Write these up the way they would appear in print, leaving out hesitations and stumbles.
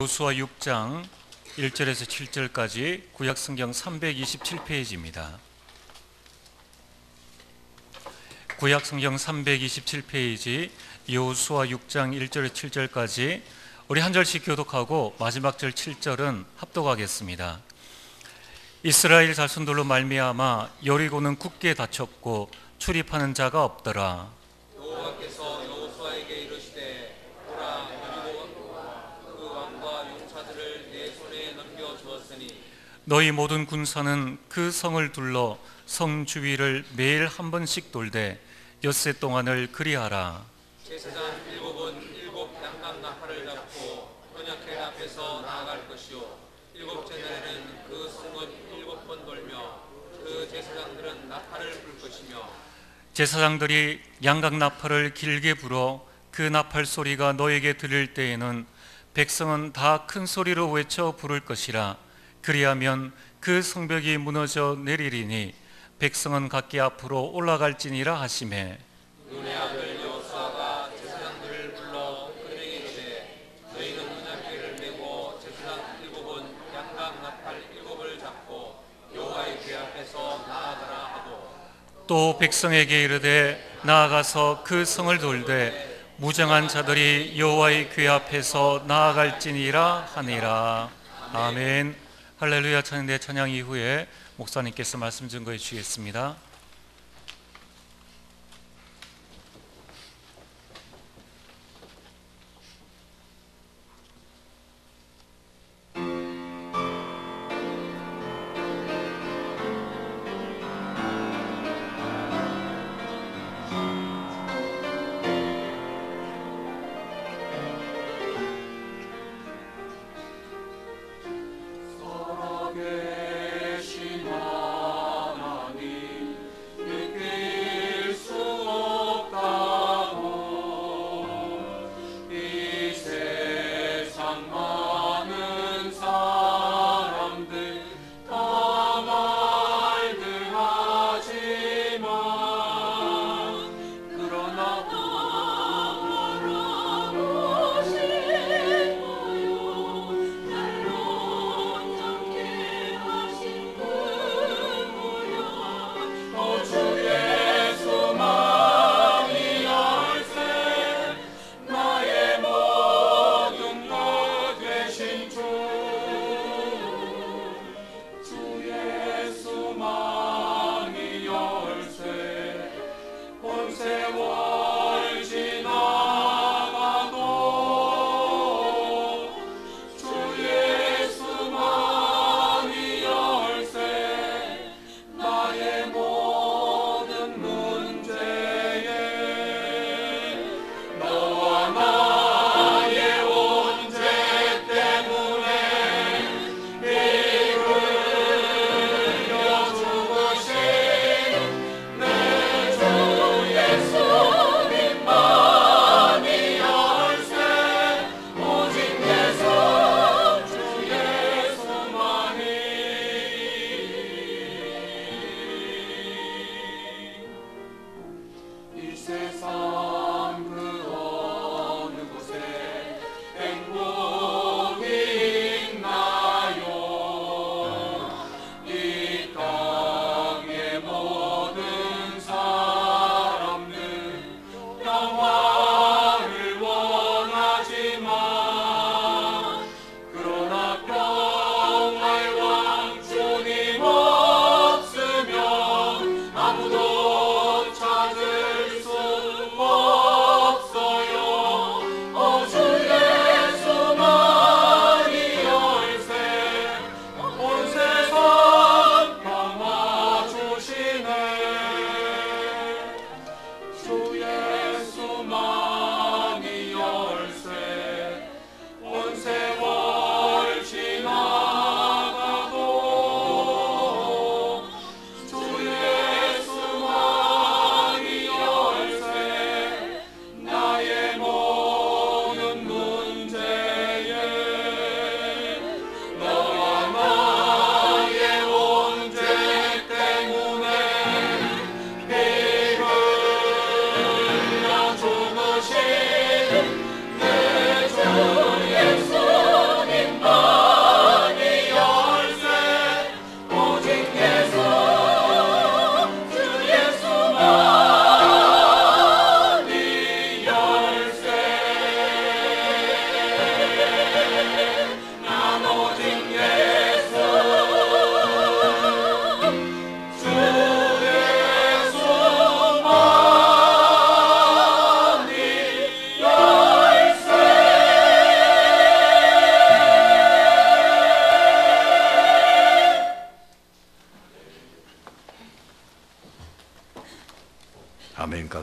여호수아 6장 1절에서 7절까지 구약성경 327페이지입니다. 구약성경 327페이지 여호수아 6장 1절에서 7절까지 우리 한 절씩 교독하고 마지막 절 7절은 합독하겠습니다. 이스라엘 자손들로 말미암아 여리고는 굳게 닫혔고 출입하는 자가 없더라. 여호와께서 여호수아에게 이르시되 보라, 여리고와 그 왕과 용사들을 내 손에 넘겨 주었으니 너희 모든 군사는 그 성을 둘러 성 주위를 매일 한 번씩 돌되 엿새 동안을 그리하라. 제사장 일곱은 일곱 양각 나팔을 잡고 언약궤 앞에서 나아갈 것이요 일곱째 날에는 그 성을 일곱 번 돌며 그 제사장들은 나팔을 불 것이며 제사장들이 양각 나팔을 길게 불어 그 나팔 소리가 너에게 들릴 때에는 백성은 다 큰 소리로 외쳐 부를 것이라. 그리하면 그 성벽이 무너져 내리리니 백성은 각기 앞으로 올라갈지니라 하시매. 눈의 아들 여호수아가 제사장들을 불러 그들에게 이르되 너희는 언약궤를 메고 제사장 일곱은 양각 나팔 일곱을 잡고 여호와의 궤 앞에서 나아가라 하고 또 백성에게 이르되 나아가서 그 성을 돌되 무장한 자들이 여호와의 궤 앞에서 나아갈지니라 하니라. 아멘. 할렐루야. 찬양대 찬양 이후에 목사님께서 말씀 증거해 주시겠습니다. 살아계신 하나님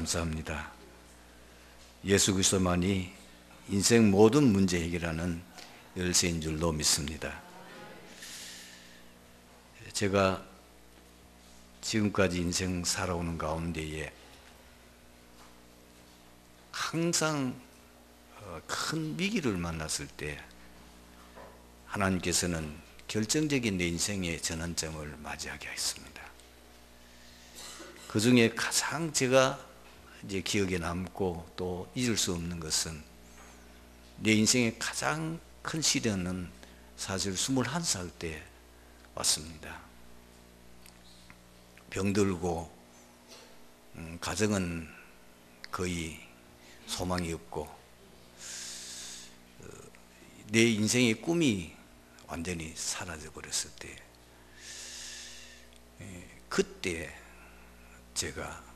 감사합니다. 예수 그리스도만이 인생 모든 문제 해결하는 열쇠인 줄로 믿습니다. 제가 지금까지 인생 살아오는 가운데에 항상 큰 위기를 만났을 때 하나님께서는 결정적인 내 인생의 전환점을 맞이하게 했습니다. 그 중에 가장 제가 이제 기억에 남고 또 잊을 수 없는 것은 내 인생의 가장 큰 시련은 사실 21살 때 왔습니다. 병들고 가정은 거의 소망이 없고 내 인생의 꿈이 완전히 사라져 버렸을 때 그때 제가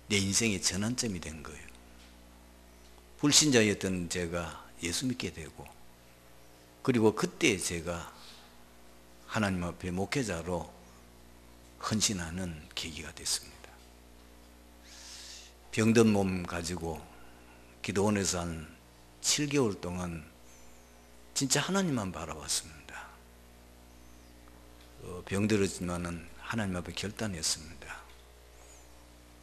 내 인생의 전환점이 된 거예요. 불신자였던 제가 예수 믿게 되고 그리고 그때 제가 하나님 앞에 목회자로 헌신하는 계기가 됐습니다. 병든 몸 가지고 기도원에서 한 7개월 동안 진짜 하나님만 바라봤습니다. 병들었지만은 하나님 앞에 결단했습니다.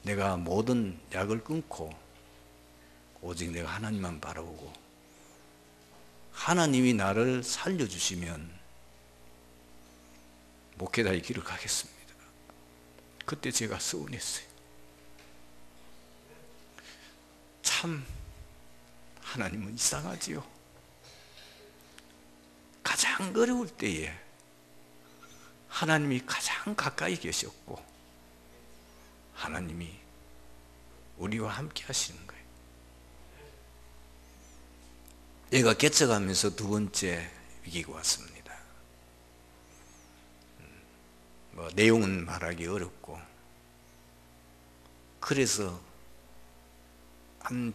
내가 모든 약을 끊고 오직 내가 하나님만 바라보고 하나님이 나를 살려주시면 목회자의 길을 가겠습니다. 그때 제가 서운했어요. 참 하나님은 이상하지요. 가장 어려울 때에 하나님이 가장 가까이 계셨고 하나님이 우리와 함께 하시는 거예요. 얘가 개척하면서 두 번째 위기가 왔습니다. 내용은 말하기 어렵고 그래서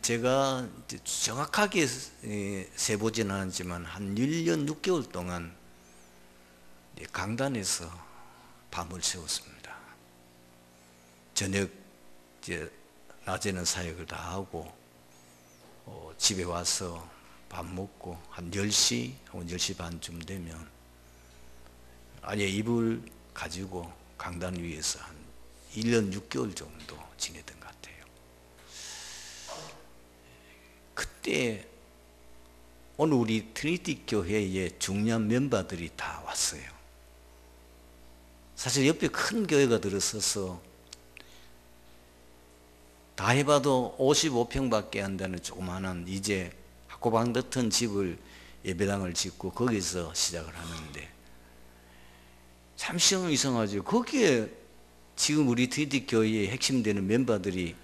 제가 정확하게 세보지는 않았지만 한 1년 6개월 동안 강단에서 밤을 새웠습니다. 저녁 낮에는 사역을 다 하고 집에 와서 밥 먹고 한 10시 혹은 10시 반쯤 되면 아예 이불 가지고 강단 위에서 한 1년 6개월 정도 지내던 것 같아요. 그때 오늘 우리 트리니티 교회의 중요한 멤버들이 다 왔어요. 사실 옆에 큰 교회가 들어서서 다 해봐도 55평밖에 안 되는 조그마한 이제 학고방 같은 집을 예배당을 짓고 거기서 시작을 하는데 참 이상하죠. 거기에 지금 우리 트리니티 교회의 핵심 되는 멤버들이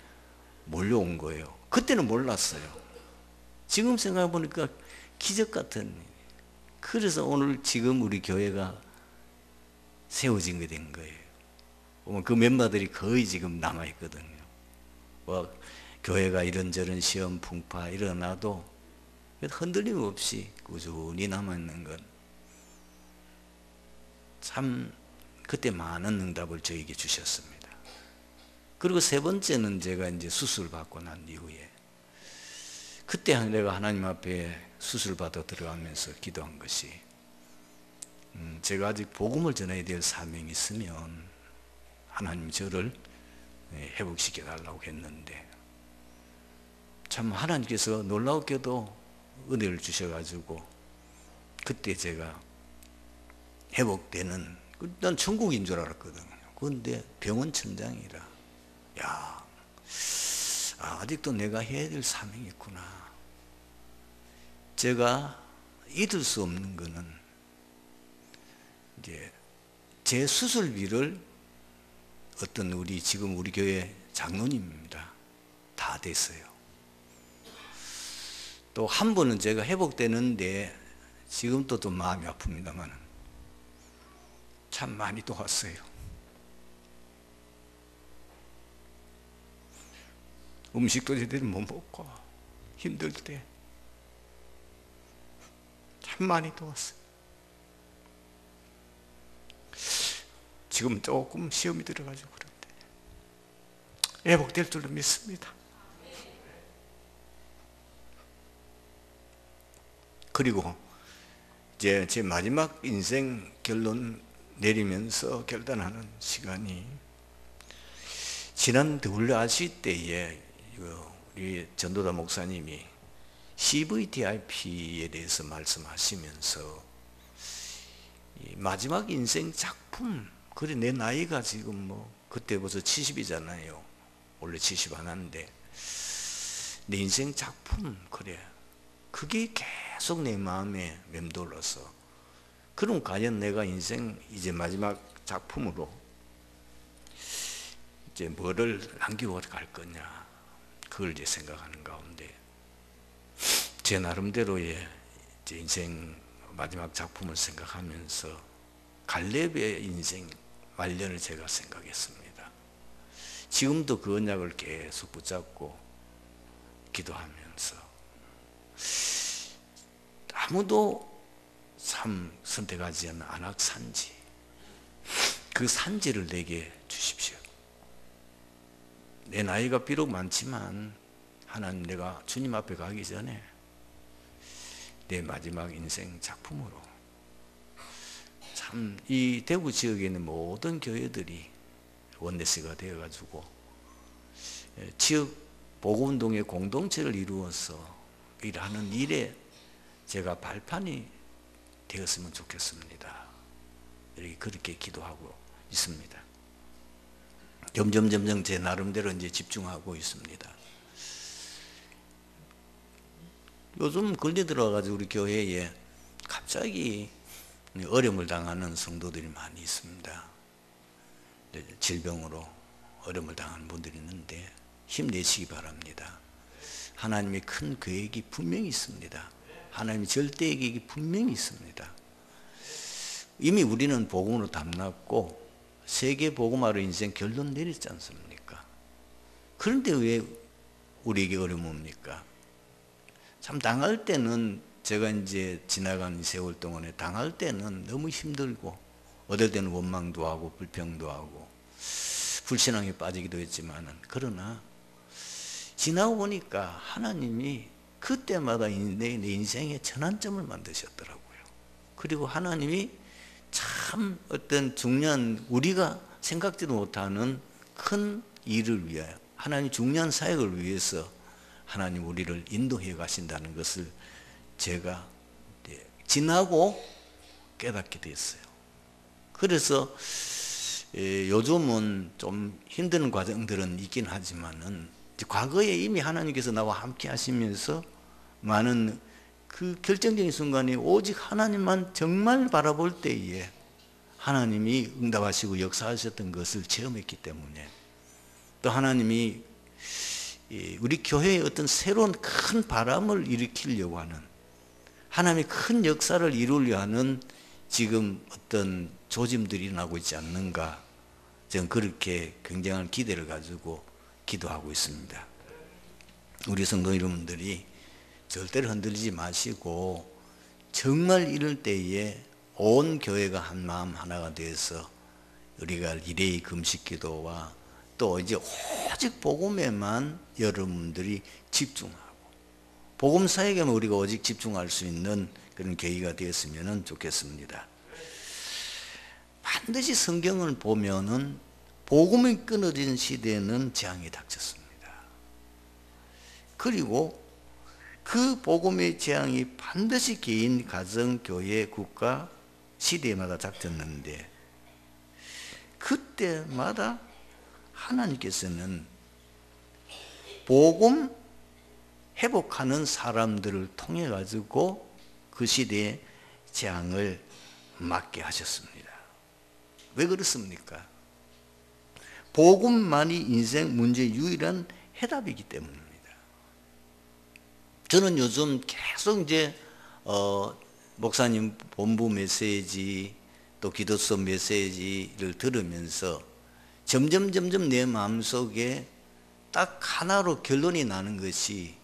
몰려온 거예요. 그때는 몰랐어요. 지금 생각해 보니까 기적 같은 일. 그래서 오늘 지금 우리 교회가 세워진 게 된 거예요. 보면 그 멤버들이 거의 지금 남아 있거든요. 교회가 이런저런 시험 풍파 일어나도 흔들림 없이 꾸준히 남아 있는 건 참 그때 많은 응답을 저에게 주셨습니다. 그리고 세 번째는 제가 이제 수술 받고 난 이후에 그때 내가 하나님 앞에 수술 받아 들어가면서 기도한 것이 제가 아직 복음을 전해야 될 사명이 있으면 하나님 저를 회복시켜 달라고 했는데 참 하나님께서 놀랍게도 은혜를 주셔가지고 그때 제가 회복되는 난 천국인 줄 알았거든요. 그런데 병원 천장이라 아직도 내가 해야 될 사명이 있구나. 제가 잊을 수 없는 거는 이제 제 수술비를 어떤 지금 우리 교회 장로님입니다. 다 됐어요. 또 한 번은 제가 회복되는데 지금도 좀 마음이 아픕니다만 참 많이 도왔어요. 음식도 제대로 못 먹고 힘들 때 참 많이 도왔어요. 지금 조금 시험이 들어가지고 그런데 회복될 줄로 믿습니다. 그리고 이제 제 마지막 인생 결론 내리면서 결단하는 시간이, 지난 WRC 때에 우리 전도다 목사님이 CVDIP에 대해서 말씀하시면서 이 마지막 인생 작품, 그래 내 나이가 지금 뭐 그때 벌써 70이잖아요. 원래 70 안 하는데 내 인생 작품, 그래 그게 계속 내 마음에 맴돌아서, 그럼 과연 내가 인생 이제 마지막 작품으로 이제 뭐를 남기고 갈 거냐, 그걸 이제 생각하는 가운데 제 나름대로의 이제 인생 마지막 작품을 생각하면서 갈렙의 인생 말년을 제가 생각했습니다. 지금도 그 언약을 계속 붙잡고 기도하면서, 아무도 참 선택하지 않는 안악산지, 그 산지를 내게 주십시오. 내 나이가 비록 많지만 하나님, 내가 주님 앞에 가기 전에 내 마지막 인생 작품으로, 참 이 대구 지역에 있는 모든 교회들이 원네스가 되어가지고 지역 복음운동의 공동체를 이루어서 일하는 일에 제가 발판이 되었으면 좋겠습니다. 이렇게 그렇게 기도하고 있습니다. 점점 제 나름대로 이제 집중하고 있습니다. 요즘 걸려 들어가지고 우리 교회에 갑자기 어려움을 당하는 성도들이 많이 있습니다. 질병으로 어려움을 당하는 분들이 있는데 힘내시기 바랍니다. 하나님의 큰 계획이 분명히 있습니다. 하나님의 절대 계획이 분명히 있습니다. 이미 우리는 복음으로 담났고 세계 복음화로 인생 결론 내렸지 않습니까? 그런데 왜 우리에게 어려움이 옵니까? 참 당할 때는, 제가 이제 지나간 세월 동안에 당할 때는 너무 힘들고 어떨 때는 원망도 하고 불평도 하고 불신앙에 빠지기도 했지만은, 그러나 지나고 보니까 하나님이 그때마다 내 인생의 전환점을 만드셨더라고요. 그리고 하나님이 참 어떤 중요한, 우리가 생각지도 못하는 큰 일을 위하여, 하나님 중요한 사역을 위해서 하나님 우리를 인도해 가신다는 것을 제가 지나고 깨닫게 됐어요. 그래서 요즘은 좀 힘든 과정들은 있긴 하지만은, 과거에 이미 하나님께서 나와 함께 하시면서 많은 그 결정적인 순간에 오직 하나님만 정말 바라볼 때에 하나님이 응답하시고 역사하셨던 것을 체험했기 때문에, 또 하나님이 우리 교회에 어떤 새로운 큰 바람을 일으키려고 하는, 하나님의 큰 역사를 이루려 하는 지금 어떤 조짐들이 일어나고 있지 않는가, 저는 그렇게 굉장한 기대를 가지고 기도하고 있습니다. 우리 성도 여러분들이 절대로 흔들리지 마시고, 정말 이럴 때에 온 교회가 한 마음 하나가 되어서 우리가 리레이 금식 기도와 또 이제 오직 복음에만 여러분들이 집중하고, 복음 사역에만 우리가 오직 집중할 수 있는 그런 계기가 되었으면 좋겠습니다. 반드시 성경을 보면은 복음이 끊어진 시대에는 재앙이 닥쳤습니다. 그리고 그 복음의 재앙이 반드시 개인, 가정, 교회, 국가, 시대마다 닥쳤는데, 그때마다 하나님께서는 복음 회복하는 사람들을 통해 가지고 그 시대의 재앙을 막게 하셨습니다. 왜 그렇습니까? 복음만이 인생 문제의 유일한 해답이기 때문입니다. 저는 요즘 계속 이제 목사님 본부 메시지, 또 기도서 메시지를 들으면서 점점 내 마음속에 딱 하나로 결론이 나는 것이,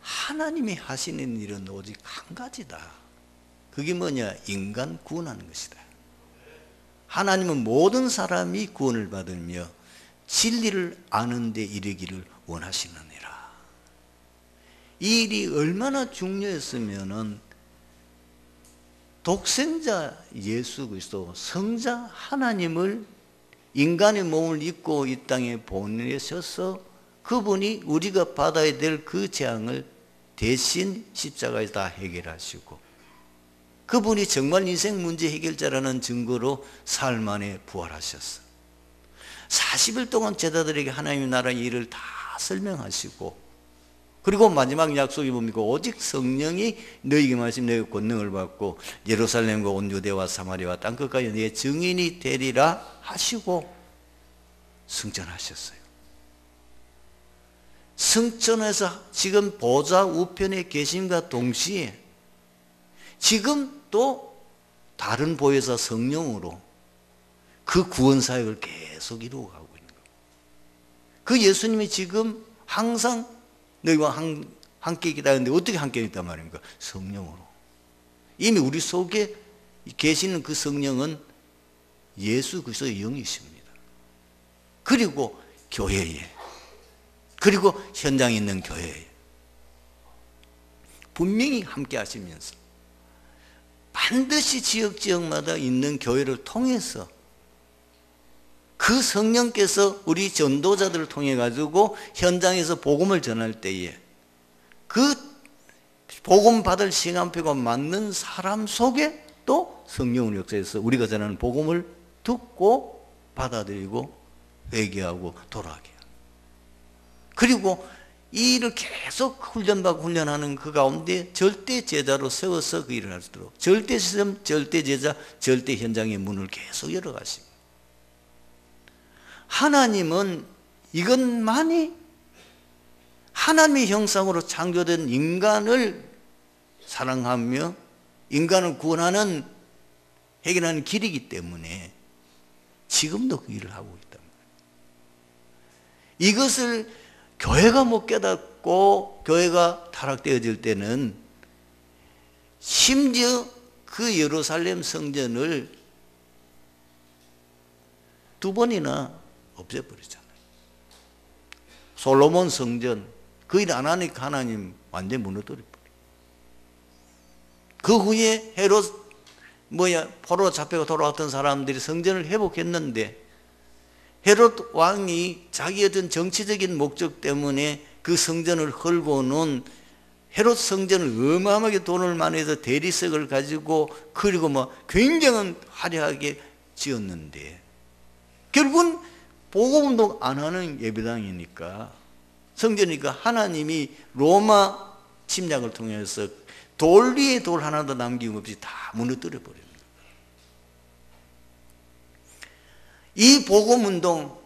하나님이 하시는 일은 오직 한 가지다. 그게 뭐냐? 인간 구원하는 것이다. 하나님은 모든 사람이 구원을 받으며 진리를 아는 데 이르기를 원하시느니라. 이 일이 얼마나 중요했으면은 독생자 예수 그리스도 성자 하나님을 인간의 몸을 입고 이 땅에 보내셔서 그분이 우리가 받아야 될 그 재앙을 대신 십자가에서 다 해결하시고, 그분이 정말 인생 문제 해결자라는 증거로 사흘 만에 부활하셨어요. 40일 동안 제자들에게 하나님의 나라의 일을 다 설명하시고, 그리고 마지막 약속이 뭡니까? 오직 성령이 너희에게 말씀 너희가 권능을 받고 예루살렘과 온 유대와 사마리아와 땅끝까지 내 증인이 되리라 하시고 승천하셨어요. 승천해서 지금 보좌 우편에 계심과 동시에 지금 또 다른 보혜사 성령으로 그 구원 사역을 계속 이루어가고 있는 거예요. 그 예수님이 지금 항상 너희와 함께 있다는데 어떻게 함께 있단 말입니까? 성령으로. 이미 우리 속에 계시는 그 성령은 예수 그리스도의 영이십니다. 그리고 교회에, 그리고 현장에 있는 교회에 분명히 함께 하시면서 반드시 지역마다 있는 교회를 통해서 그 성령께서 우리 전도자들을 통해 가지고 현장에서 복음을 전할 때에 그 복음 받을 시간표가 맞는 사람 속에 또 성령을 역사해서 우리가 전하는 복음을 듣고 받아들이고 회개하고 돌아가게 합니다. 그리고 이 일을 계속 훈련받고 훈련하는 그 가운데 절대 제자로 세워서 그 일을 할 수 있도록 절대 시스템, 절대 제자, 절대 현장의 문을 계속 열어가십니다. 하나님은 이것만이 하나님의 형상으로 창조된 인간을 사랑하며 인간을 구원하는 해결하는 길이기 때문에 지금도 그 일을 하고 있단 말이에요. 이것을 교회가 못 깨닫고 교회가 타락되어질 때는 심지어 그 예루살렘 성전을 2번이나 없애버리잖아요. 솔로몬 성전 그 일 안 하니까 하나님 완전히 무너뜨려버려요. 그 후에 헤롯 포로 잡혀가 돌아왔던 사람들이 성전을 회복했는데 헤롯 왕이 자기 어떤 정치적인 목적 때문에 그 성전을 헐고는 헤롯 성전을 어마어마하게 돈을 많이 해서 대리석을 가지고 그리고 굉장한 화려하게 지었는데 결국은 복음운동 안 하는 예배당이니까 성전이니까 하나님이 로마 침략을 통해서 돌 위에 돌 하나도 남김없이 다 무너뜨려 버립니다. 이 복음운동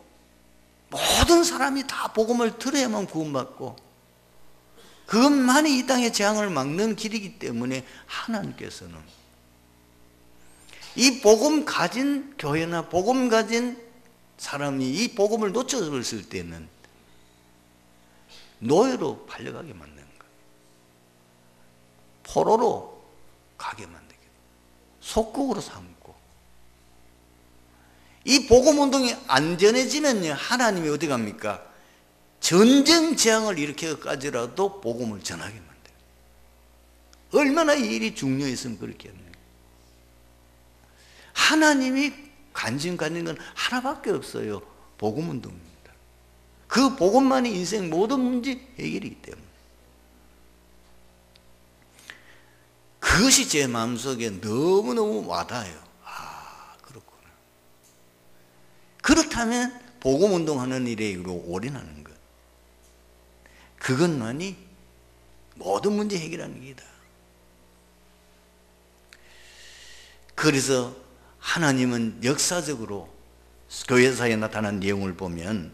모든 사람이 다 복음을 들어야만 구원받고 그것만이 이 땅의 재앙을 막는 길이기 때문에 하나님께서는 이 복음 가진 교회나 복음 가진 사람이 이 복음을 놓쳐버렸을 때는 노예로 팔려가게 만드는 거예요. 포로로 가게 만들게 돼요. 속국으로 삼고 이 복음운동이 안전해지면요 하나님이 어디 갑니까? 전쟁 재앙을 일으켜까지라도 복음을 전하게 만들어요. 얼마나 이 일이 중요했으면 그렇게 했는가. 하나님이 관심 갖는 건 하나밖에 없어요. 복음운동입니다. 그 복음만이 인생 모든 문제 해결이기 때문에 그것이 제 마음속에 너무너무 와닿아요. 아 그렇구나. 그렇다면 복음운동하는 일에 올인하는 것 그것만이 모든 문제 해결하는 길이다. 그래서 하나님은 역사적으로 교회사에 나타난 내용을 보면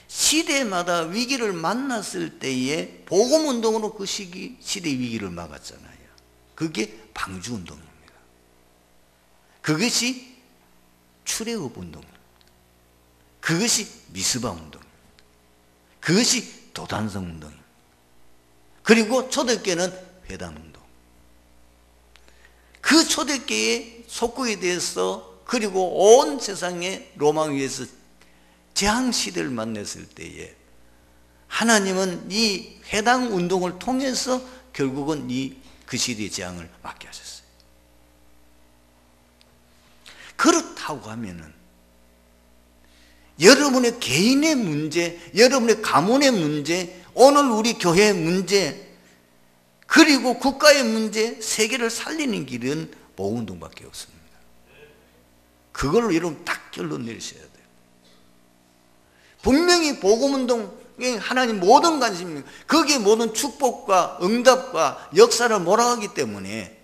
시대마다 위기를 만났을 때에 복음운동으로 그 시대의 위기를 막았잖아요. 그게 방주운동입니다. 그것이 출애굽운동입니다. 그것이 미스바운동입니다. 그것이 도단성운동입니다. 그리고 초대교회는 회당운동. 그 초대교회의 속국에 대해서 그리고 온 세상에 로마 위에서 재앙 시대를 만났을 때에 하나님은 이 해당 운동을 통해서 결국은 그 시대의 재앙을 막게 하셨어요. 그렇다고 하면은 여러분의 개인의 문제, 여러분의 가문의 문제, 오늘 우리 교회의 문제, 그리고 국가의 문제, 세계를 살리는 길은 복음운동밖에 없습니다. 그걸로 여러분 딱 결론 내리셔야 돼요. 분명히 복음운동에 하나님 모든 관심입니다. 거기에 모든 축복과 응답과 역사를 몰아가기 때문에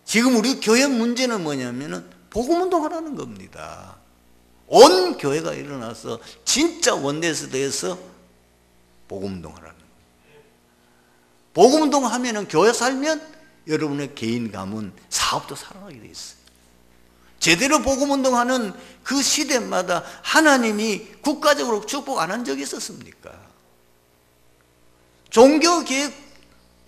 지금 우리 교회 문제는 뭐냐면은 복음운동하라는 겁니다. 온 교회가 일어나서 진짜 원내스대에서 복음운동하라는 거예요. 복음운동하면은 교회 살면 여러분의 개인 가문, 사업도 살아나게 돼 있어요. 제대로 복음운동하는 그 시대마다 하나님이 국가적으로 축복 안 한 적이 있었습니까? 종교개혁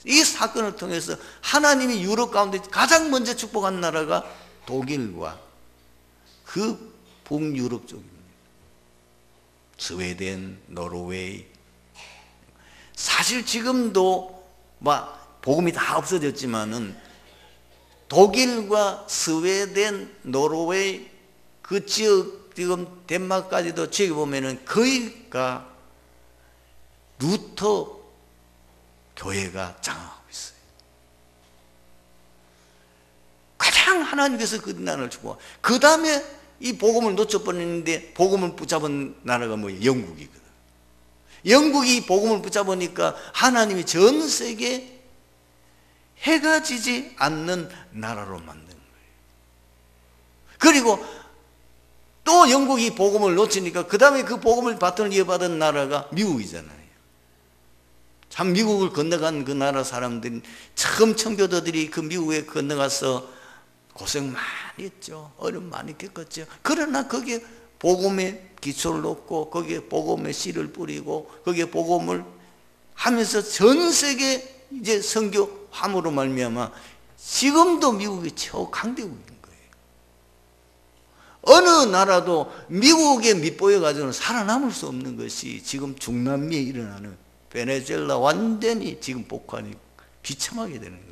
이 사건을 통해서 하나님이 유럽 가운데 가장 먼저 축복한 나라가 독일과 그 북유럽 쪽입니다. 스웨덴, 노르웨이. 사실 지금도 막 복음이 다 없어졌지만은 독일과 스웨덴, 노르웨이 그 지역, 지금 덴마크까지도 지역에 보면은 거의가 루터 교회가 장악하고 있어요. 가장 하나님께서 그 나라를 주고, 그 다음에 이 복음을 놓쳐버리는데 복음을 붙잡은 나라가 뭐예요? 영국이거든. 영국이 복음을 붙잡으니까 하나님이 전 세계 해가 지지 않는 나라로 만든 거예요. 그리고 또 영국이 복음을 놓치니까 그 다음에 그 복음을 바톤을 이어받은 나라가 미국이잖아요. 참 미국을 건너간 그 나라 사람들이, 처음 청교도들이 그 미국에 건너가서 고생 많이 했죠. 어려움 많이 겪었죠. 그러나 거기에 복음의 기초를 놓고 거기에 복음의 씨를 뿌리고 거기에 복음을 하면서 전 세계 이제 선교 함으로 말미암아 지금도 미국이 최고 강대국인 거예요. 어느 나라도 미국에 밑보여 가지고는 살아남을 수 없는 것이 지금 중남미에 일어나는 베네수엘라, 완전히 지금 복한이 비참하게 되는 거예요.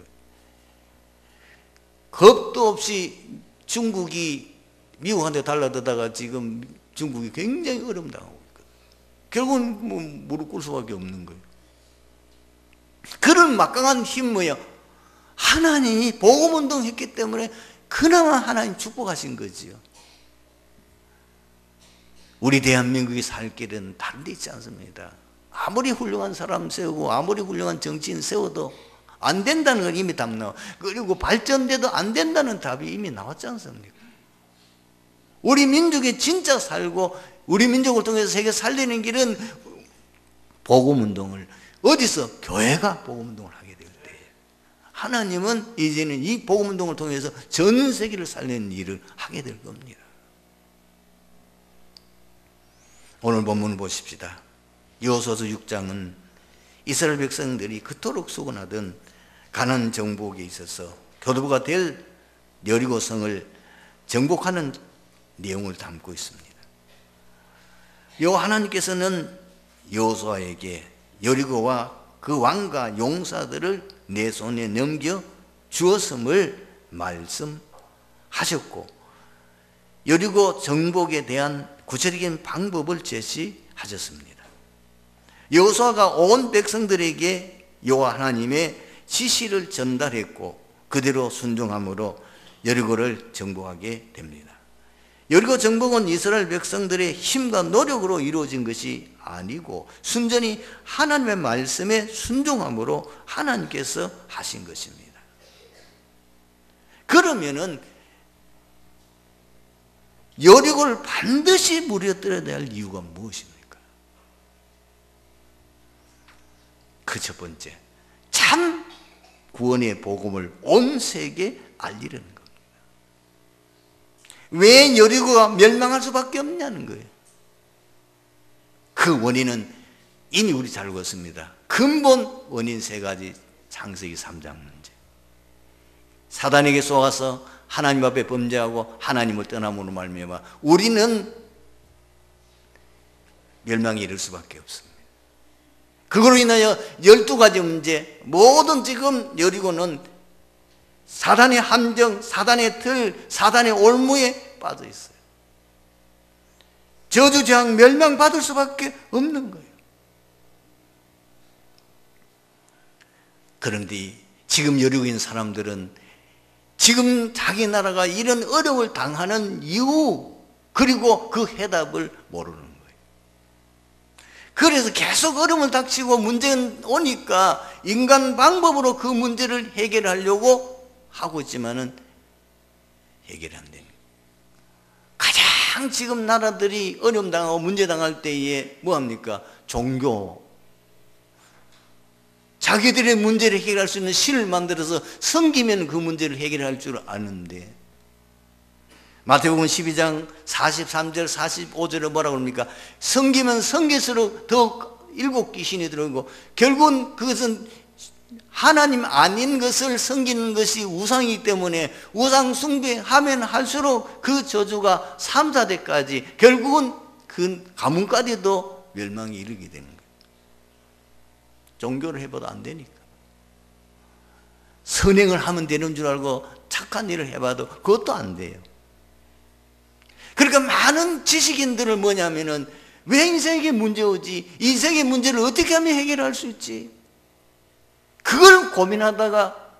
겁도 없이 중국이 미국한테 달라들다가 지금 중국이 굉장히 어려움 당하고 있거든요. 결국은 뭐 무릎 꿇을 수밖에 없는 거예요. 그런 막강한 힘 뭐야? 하나님이 복음운동 했기 때문에 그나마 하나님 축복하신 거지요. 우리 대한민국이 살 길은 다른 데 있지 않습니다. 아무리 훌륭한 사람 세우고 아무리 훌륭한 정치인 세워도 안 된다는 건 이미 답 나와. 그리고 발전돼도 안 된다는 답이 이미 나왔지 않습니까? 우리 민족이 진짜 살고 우리 민족을 통해서 세계 살리는 길은 복음운동을, 어디서? 교회가 복음운동을 하게 될 때 하나님은 이제는 이 복음운동을 통해서 전 세계를 살리는 일을 하게 될 겁니다. 오늘 본문을 보십시다. 여호수아서 6장은 이스라엘 백성들이 그토록 수고하던 가나안 정복에 있어서 교두보가 될 여리고성을 정복하는 내용을 담고 있습니다. 하나님께서는 여호수아에게 여리고와 그 왕과 용사들을 내 손에 넘겨 주었음을 말씀하셨고 여리고 정복에 대한 구체적인 방법을 제시하셨습니다. 여호수아가 온 백성들에게 여호와 하나님의 지시를 전달했고 그대로 순종함으로 여리고를 정복하게 됩니다. 여리고 정복은 이스라엘 백성들의 힘과 노력으로 이루어진 것이 아니고 순전히 하나님의 말씀에 순종함으로 하나님께서 하신 것입니다. 그러면은 여리고를 반드시 무너뜨려야 할 이유가 무엇입니까? 그 첫 번째, 참 구원의 복음을 온 세계에 알리려는 겁니다. 왜 여리고가 멸망할 수밖에 없냐는 거예요. 그 원인은 이미 우리 잘 읽었습니다. 근본 원인 세 가지. 창세기 3장 문제. 사단에게 속아서 하나님 앞에 범죄하고 하나님을 떠남으로 말미암아 우리는 멸망에 이를 수밖에 없습니다. 그걸로 인하여 12가지 문제, 모든 지금 여리고는 사단의 함정, 사단의 틀, 사단의 올무에 빠져 있어요. 저주재앙 멸망받을 수밖에 없는 거예요. 그런데 지금 여리고 있는 사람들은 지금 자기 나라가 이런 어려움을 당하는 이유, 그리고 그 해답을 모르는 거예요. 그래서 계속 어려움을 닥치고 문제는 오니까 인간 방법으로 그 문제를 해결하려고 하고 있지만은 해결이 안 됩니다. 가장 지금 나라들이 어려움 당하고 문제 당할 때에 뭐합니까? 종교. 자기들의 문제를 해결할 수 있는 신을 만들어서 섬기면 그 문제를 해결할 줄 아는데, 마태복음 12장 43절 45절에 뭐라고 합니까? 섬기면 섬길수록 더 일곱 귀신이 들어오고, 결국은 그것은 하나님 아닌 것을 섬기는 것이 우상이기 때문에 우상 숭배하면 할수록 그 저주가 3, 4대까지 결국은 그 가문까지도 멸망에 이르게 되는 거예요. 종교를 해봐도 안 되니까. 선행을 하면 되는 줄 알고 착한 일을 해봐도 그것도 안 돼요. 그러니까 많은 지식인들을 뭐냐면은 왜 인생에게 문제 오지? 인생의 문제를 어떻게 하면 해결할 수 있지? 그걸 고민하다가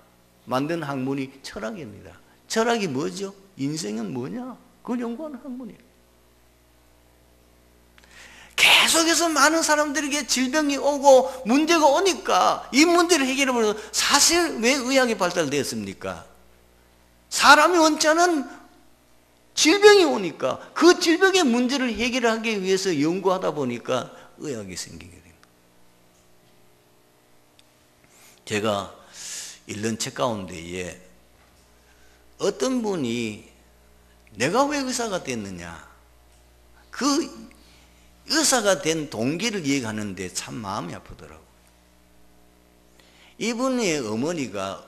만든 학문이 철학입니다. 철학이 뭐죠? 인생은 뭐냐? 그걸 연구하는 학문이에요. 계속해서 많은 사람들에게 질병이 오고 문제가 오니까 이 문제를 해결해버려서, 사실 왜 의학이 발달되었습니까? 사람이 원치 않은 질병이 오니까 그 질병의 문제를 해결하기 위해서 연구하다 보니까 의학이 생기게 됩니다. 제가 읽는 책 가운데에 어떤 분이 내가 왜 의사가 됐느냐, 그 의사가 된 동기를 이해하는데 참 마음이 아프더라고요. 이분의 어머니가,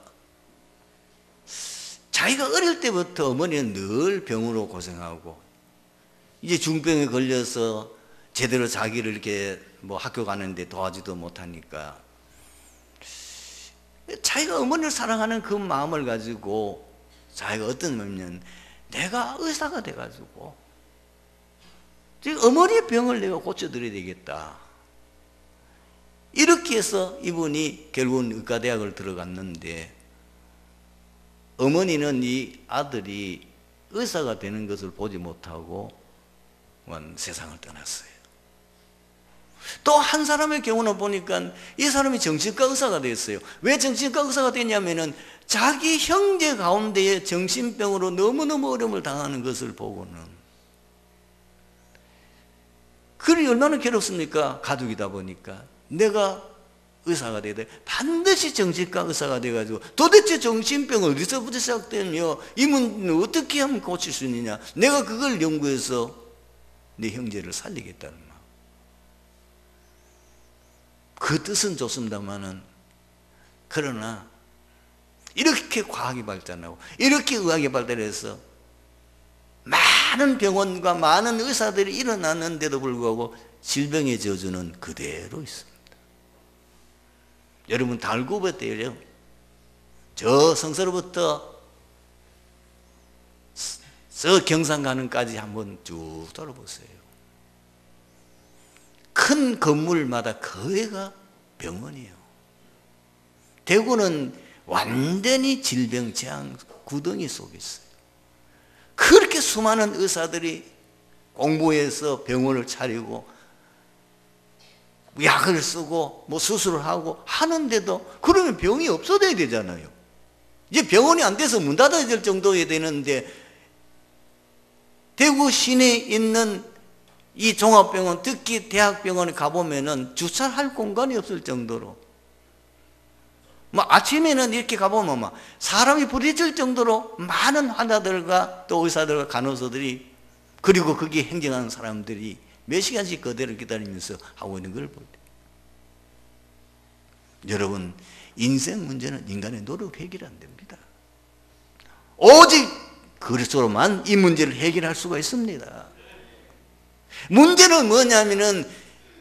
자기가 어릴 때부터 어머니는 늘 병으로 고생하고, 이제 중병에 걸려서 제대로 자기를 이렇게 뭐 학교 가는데 도와주도 못하니까, 자기가 어머니를 사랑하는 그 마음을 가지고 자기가 어떤 마음이냐면, 내가 의사가 돼가지고 어머니의 병을 내가 고쳐드려야 되겠다. 이렇게 해서 이분이 결국은 의과대학을 들어갔는데, 어머니는 이 아들이 의사가 되는 것을 보지 못하고 세상을 떠났어요. 또 한 사람의 경우는 보니까 이 사람이 정신과 의사가 됐어요. 왜 정신과 의사가 됐냐면은 자기 형제 가운데에 정신병으로 너무너무 어려움을 당하는 것을 보고는, 그게 얼마나 괴롭습니까? 가족이다 보니까. 내가 의사가 돼야 돼. 반드시 정신과 의사가 돼가지고 도대체 정신병 어디서부터 시작되며 이 문제는 어떻게 하면 고칠 수 있느냐, 내가 그걸 연구해서 내 형제를 살리겠다는 마음. 그 뜻은 좋습니다만은, 그러나 이렇게 과학이 발전하고 이렇게 의학이 발달해서 많은 병원과 많은 의사들이 일어났는데도 불구하고 질병의 저주는 그대로 있습니다. 여러분 달구부터요, 저 성서로부터 저 경상가는까지 한번 쭉 돌아보세요. 큰 건물마다 거의가 병원이에요. 대구는 완전히 질병 재앙 구덩이 속에 있어요. 그렇게 수많은 의사들이 공부해서 병원을 차리고 약을 쓰고 뭐 수술을 하고 하는데도, 그러면 병이 없어져야 되잖아요. 이제 병원이 안 돼서 문 닫아야 될 정도에 되는데, 대구 시내에 있는 이 종합병원, 특히 대학병원에 가보면은 주차할 공간이 없을 정도로, 뭐 아침에는 이렇게 가보면 막 사람이 부딪힐 정도로 많은 환자들과 또 의사들과 간호사들이, 그리고 거기에 행정하는 사람들이 몇 시간씩 그대로 기다리면서 하고 있는 걸 볼 때, 여러분 인생 문제는 인간의 노력 해결이 안 됩니다. 오직 그리스도로만 이 문제를 해결할 수가 있습니다. 문제는 뭐냐면은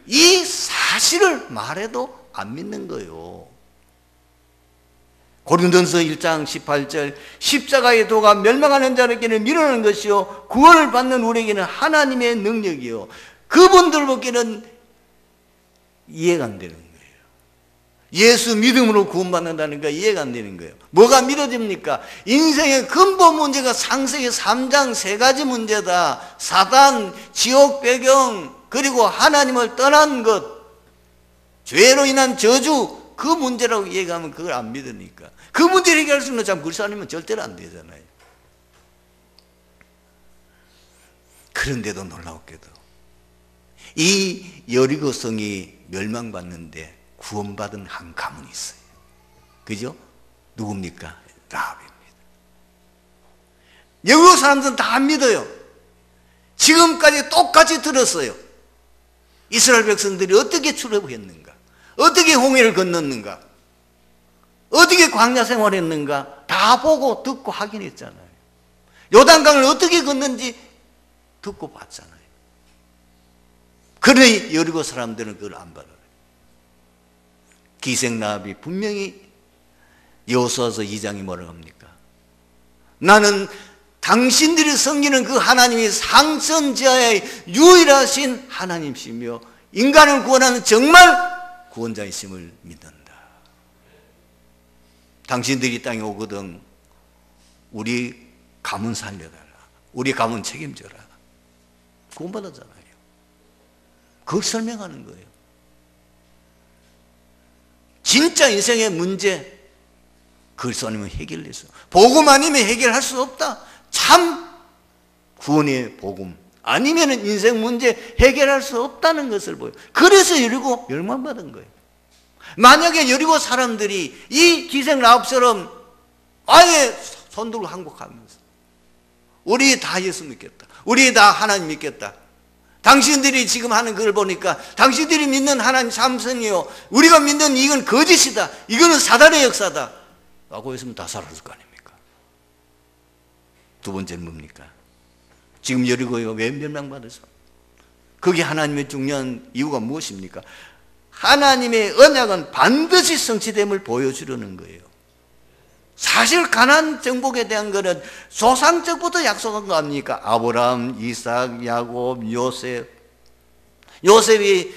이 사실을 말해도 안 믿는 거예요. 고린도전서 1장 18절 십자가의 도가 멸망하는 자에게는 미련한 것이요 구원을 받는 우리에게는 하나님의 능력이요. 그분들 보기에는 이해가 안 되는 거예요. 예수 믿음으로 구원받는다는 거 이해가 안 되는 거예요. 뭐가 믿어집니까? 인생의 근본 문제가 창세기 3장 3가지 문제다. 사단, 지옥 배경, 그리고 하나님을 떠난 것, 죄로 인한 저주, 그 문제라고 얘기하면 그걸 안 믿으니까. 그 문제를 해결할 수 있는 참 그리스도인이면 절대로 안 되잖아요. 그런데도 놀라웠게도 이 여리고 성이 멸망받는데 구원받은 한 가문이 있어요. 그죠? 누굽니까? 라합입니다. 여리고 사람들은 다 안 믿어요. 지금까지 똑같이 들었어요. 이스라엘 백성들이 어떻게 출애굽했는가? 어떻게 홍해를 건넜는가? 어떻게 광야 생활했는가? 다 보고 듣고 확인했잖아요. 요단강을 어떻게 건넌지 듣고 봤잖아요. 그러니 여리고 사람들은 그걸 안 받아요. 기생라합이 분명히 여호수아서 2장이 뭐라고 합니까? 나는 당신들이 섬기는 그 하나님이 상천지하의 유일하신 하나님이시며 인간을 구원하는 정말 구원자이심을 믿는다. 당신들이 이 땅에 오거든 우리 가문 살려달라. 우리 가문 책임져라. 구원받았잖아요. 그걸 설명하는 거예요. 진짜 인생의 문제 그리스도 아니면 해결해서 복음 아니면 해결할 수 없다. 참 구원의 복음 아니면 인생 문제 해결할 수 없다는 것을 보여요. 그래서 여리고 멸망받은 거예요. 만약에 여리고 사람들이 이 기생 라합처럼 아예 손들고 항복하면서 우리 다 예수 믿겠다, 우리 다 하나님 믿겠다, 당신들이 지금 하는 걸 보니까 당신들이 믿는 하나님 참선이요, 우리가 믿는 이건 거짓이다, 이거는 사단의 역사다 라고 했으면 다 사라질 거 아닙니까? 두 번째는 뭡니까? 지금 여리고가 왜 멸망받아서? 그게 하나님의 중요한 이유가 무엇입니까? 하나님의 언약은 반드시 성취됨을 보여주려는 거예요. 사실 가나안 정복에 대한 것은 조상적부터 약속한 거 아닙니까? 아브라함, 이삭, 야곱, 요셉. 요셉이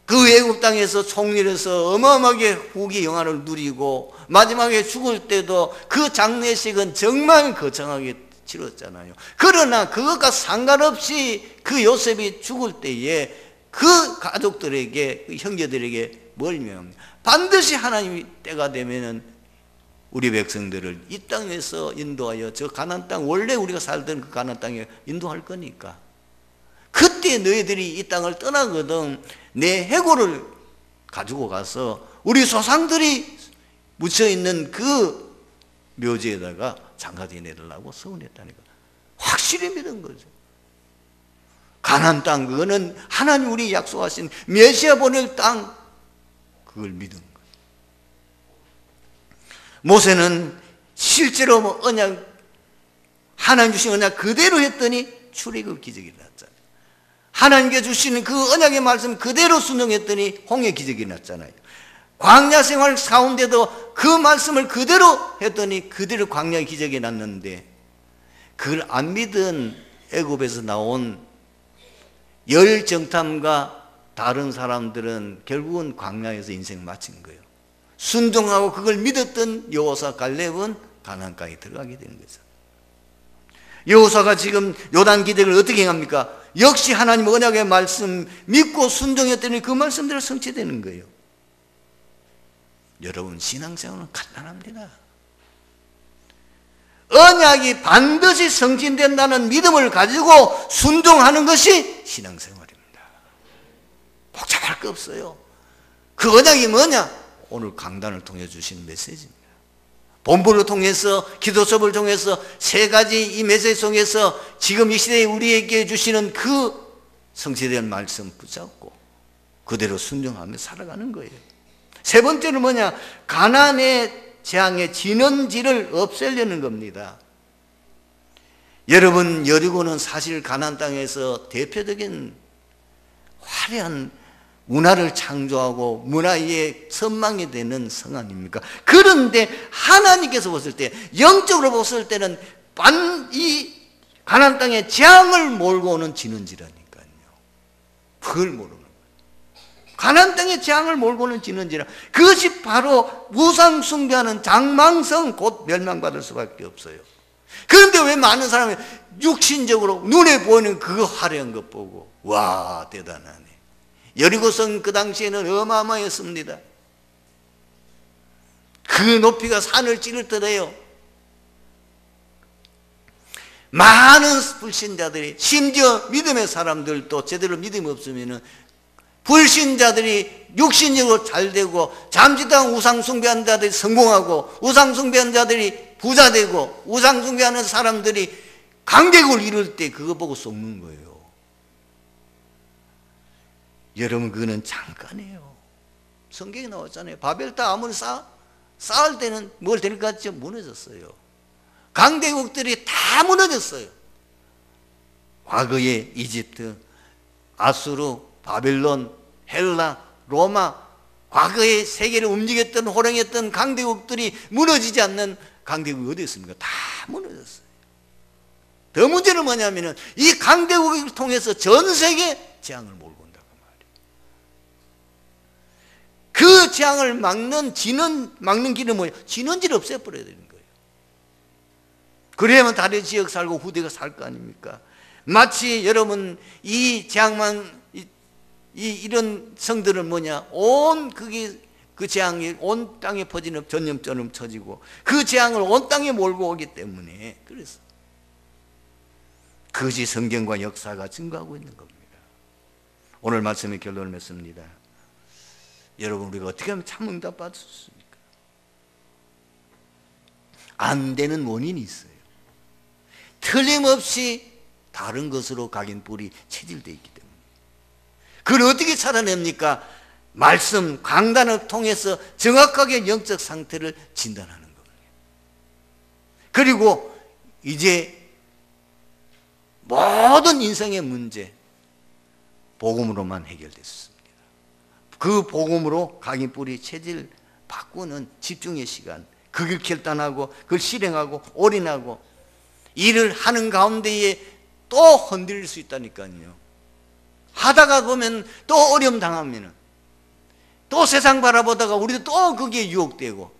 그 애굽 땅에서 총리로서 어마어마하게 후기 영화를 누리고 마지막에 죽을 때도 그 장례식은 정말 거창하게 치렀잖아요. 그러나 그것과 상관없이 그 요셉이 죽을 때에 그 가족들에게, 그 형제들에게 뭘 명합니까? 반드시 하나님이 때가 되면은 우리 백성들을 이 땅에서 인도하여 저 가나안 땅, 원래 우리가 살던 그 가나안 땅에 인도할 거니까 그때 너희들이 이 땅을 떠나거든 내 해골을 가지고 가서 우리 조상들이 묻혀있는 그 묘지에다가 장가게 내달라고 서운했다니까. 확실히 믿은 거죠. 가나안 땅, 그거는 하나님 우리 약속하신 메시아 보낼 땅, 그걸 믿은 거예요. 모세는 실제로 언약, 하나님 주신 언약 그대로 했더니 출애굽 기적이 났잖아요. 하나님께 주시는 그 언약의 말씀 그대로 순종했더니 홍해 기적이 났잖아요. 광야 생활 가운데도 그 말씀을 그대로 했더니 그대로 광야 기적이 났는데, 그걸 안 믿은 애굽에서 나온 열 정탐과 다른 사람들은 결국은 광야에서 인생 마친 거예요. 순종하고 그걸 믿었던 여호수아 갈렙은 가나안까지 들어가게 되는 거죠. 여호수아가 지금 요단 기적을 어떻게 행합니까? 역시 하나님 언약의 말씀 믿고 순종했더니 그 말씀대로 성취되는 거예요. 여러분, 신앙생활은 간단합니다. 언약이 반드시 성취된다는 믿음을 가지고 순종하는 것이 신앙생활입니다. 복잡할 거 없어요. 그 언약이 뭐냐? 오늘 강단을 통해 주신 메시지입니다. 본부를 통해서, 기도 수업을 통해서, 세 가지 이 메시지 통해서 지금 이 시대에 우리에게 주시는 그 성취된 말씀 붙잡고 그대로 순종하며 살아가는 거예요. 세 번째는 뭐냐? 가나안의 재앙의 진원지를 없애려는 겁니다. 여러분, 여리고는 사실 가나안 땅에서 대표적인 화려한 문화를 창조하고 문화의 선망이 되는 성 아닙니까? 그런데 하나님께서 봤을 때, 영적으로 봤을 때는 이 가나안 땅에 재앙을 몰고 오는 진원지라니까요. 그걸 모르는 거예요. 가나안 땅에 재앙을 몰고 오는 진원지라. 그것이 바로 우상 숭배하는 장망성, 곧 멸망받을 수밖에 없어요. 그런데 왜 많은 사람이 육신적으로 눈에 보이는 그거 화려한 것 보고 와 대단하네. 여리고성 그 당시에는 어마어마했습니다. 그 높이가 산을 찌를 듯해요. 많은 불신자들이, 심지어 믿음의 사람들도 제대로 믿음이 없으면 불신자들이 육신적으로 잘되고, 잠시당 우상숭배하는 자들이 성공하고, 우상숭배하는 자들이 부자되고, 우상숭배하는 사람들이 강대국을 이룰 때 그거 보고 속는 거예요. 여러분, 그거는 잠깐이에요. 성경에 나왔잖아요. 바벨탑 아무리 쌓을 때는 뭘 될 것 같죠? 무너졌어요. 강대국들이 다 무너졌어요. 과거에 이집트, 아수르, 바벨론, 헬라, 로마, 과거에 세계를 움직였던 호령했던 강대국들이 무너지지 않는 강대국이 어디 있습니까? 다 무너졌어요. 더 문제는 뭐냐면은 이 강대국을 통해서 전 세계 재앙을 몰고 온다고 말이에요. 그 재앙을 막는 길은 뭐예요? 진원지를 없애버려야 되는 거예요. 그래야만 다른 지역 살고 후대가 살 거 아닙니까? 마치 여러분 이 재앙만 이런 성들은 뭐냐? 그 재앙이 온 땅에 퍼지는 전염처럼 쳐지고 그 재앙을 온 땅에 몰고 오기 때문에 그래서 그것이 성경과 역사가 증거하고 있는 겁니다. 오늘 말씀의 결론을 맺습니다. 여러분, 우리가 어떻게 하면 참 응답받을 수 있습니까? 안 되는 원인이 있어요. 틀림없이 다른 것으로 각인 뿔이 체질되어 있기 때문에. 그걸 어떻게 찾아냅니까? 말씀, 강단을 통해서 정확하게 영적 상태를 진단하는 겁니다. 그리고 이제 모든 인생의 문제 복음으로만 해결됐습니다. 그 복음으로 각인 뿔이 체질 바꾸는 집중의 시간, 그걸 결단하고 그걸 실행하고 올인하고 일을 하는 가운데에 또 흔들릴 수 있다니까요. 하다가 보면 또 어려움 당하면 또 세상 바라보다가 우리도 또 거기에 유혹되고,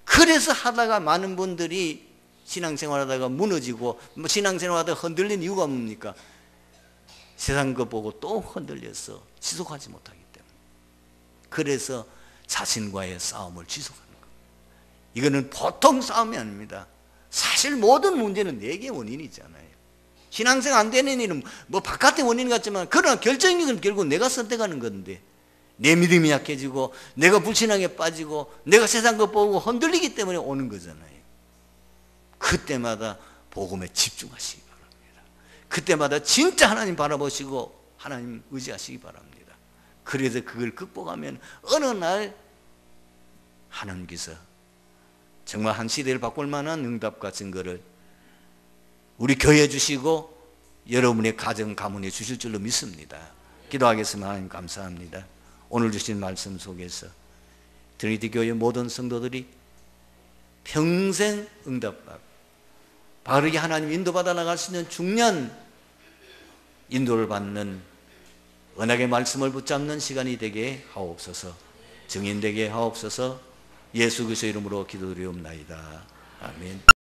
그래서 하다가 많은 분들이 신앙생활하다가 무너지고 신앙생활하다가 흔들린 이유가 뭡니까? 세상 거 보고 또 흔들려서 지속하지 못하기 때문에. 그래서 자신과의 싸움을 지속하는 겁니다. 이거는 보통 싸움이 아닙니다. 사실 모든 문제는 네 개의 원인이 있잖아요. 신앙생활 안 되는 일은 뭐 바깥의 원인 같지만, 그러나 결정적인 건 결국 내가 선택하는 건데, 내 믿음이 약해지고 내가 불신앙에 빠지고 내가 세상 것 보고 흔들리기 때문에 오는 거잖아요. 그때마다 복음에 집중하시기 바랍니다. 그때마다 진짜 하나님 바라보시고 하나님 의지하시기 바랍니다. 그래서 그걸 극복하면 어느 날 하나님께서 정말 한 시대를 바꿀 만한 응답과 증거를 우리 교회에 주시고 여러분의 가정 가문에 주실 줄로 믿습니다. 기도하겠습니다. 하나님 감사합니다. 오늘 주신 말씀 속에서 트리니티 교회 모든 성도들이 평생 응답받고 바르게 하나님 인도받아 나갈 수 있는 중요한 인도를 받는 언약의 말씀을 붙잡는 시간이 되게 하옵소서. 증인되게 하옵소서. 예수 그리스도의 이름으로 기도드리옵나이다. 아멘.